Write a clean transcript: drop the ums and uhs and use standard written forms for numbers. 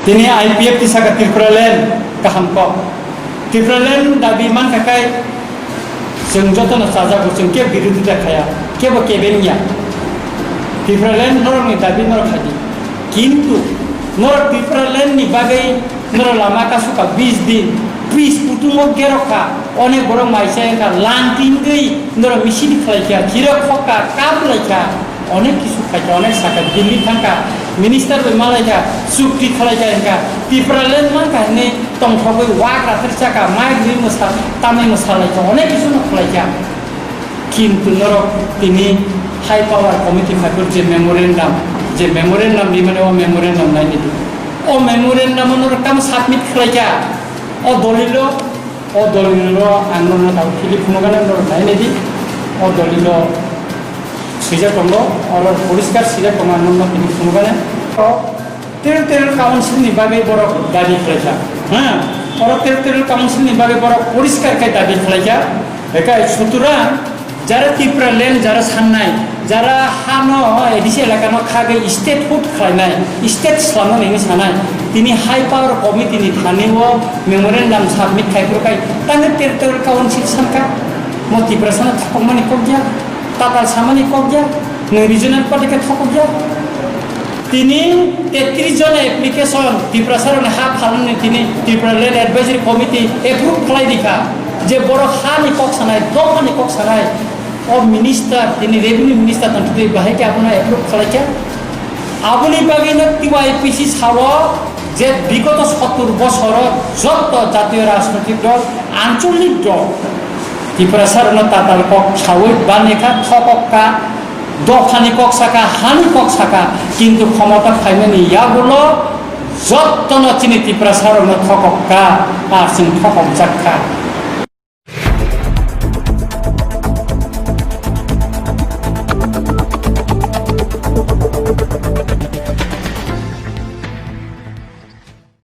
তিনি IPF tisaka Tiripuraland kaham kok Tiripuraland dabi man kakai जों जतन साजाखौ जों के बिरोधिता खाया केबो केबेनिया Tiripuraland नरनि दाबि नर खादि किन्तु नर Tiripuraland नि बागै नर लामा कासुका 20 दिन 20 कुटुंब गेरखा अनेक बर माइसायका लांटिंगै नर मिसिन खालायखा किरो खका काबलायखा अनेक किसु खायखा अनेक साका दिल्ली थांका मिनिस्टार बे मालायखा सुक्ति खालायखा इनका Tiripuraland मान काने तंखबै वाग्रा थरसाका माइग्रि मोसा तामै मोसालायखा अनेक किसु खालायखा किन्तु नर तिनि हाई पावर कमिटी फाइबर जे मेमोरेंडम नि माने ओ मेमोरेंडम नायनि ओ मेमोरेंडम नर काम सबमिट खालायखा ओ दलिलो आंनो दाउ फिलिप मुगाना नर नायनि ओ दलिलो सिजा दंलो और परिष्कार सिजा दंनो फिलिप मुगाना टेरिटोरियल काउंसिल नि बागै बर दाबि खालायखा और टेरिटोरियल काउंसिल नि बागै बर परिष्कार काय दाबि खालायखा बेखाय सुतुरा যারা Tiripuraland যারা সাননাই যারা হানো এডিসি এলাকানো খাগে স্টেট ফুড খাইনাই স্টেট সামনাयनि সানাय তিনি হাই পাওয়ার কমিটিनि थानेও मेमोरेंडम सबमिट खायफोरखाय तांगे टेरिटोरियल काउंसिल सानका म Tiripurasan थकमानि कगया टाटा सामानि कगया नो रिजनल पार्टीके थकगया তিনি 33 জন অ্যাপ্লিকেশন Tiripurasan হা ফালনে তিনি Tiripuraland এডভাইজরি কমিটি এপ্রুভ খালাই দিখা যে বড় হানি কক সানায় দমানি কক সানায় और मिनिस्टर তিনি रेवेन्यू मिनिस्टर तंतु बाहाय के आपना एप्रूव खालायखा आबुनि बागैनो TYPC साव जे विगत 70 बছर যত জাতীয় রাজনৈতিক দল আঞ্চলিক দল Tiripurasan ताताल কক सावै बानेखा थकका दफानि কক साका हानि কক साका किन्तु क्षमता फाइनानि यागुलो যতन चिनि Tiripurasan थकका आरसिं थकक जाखा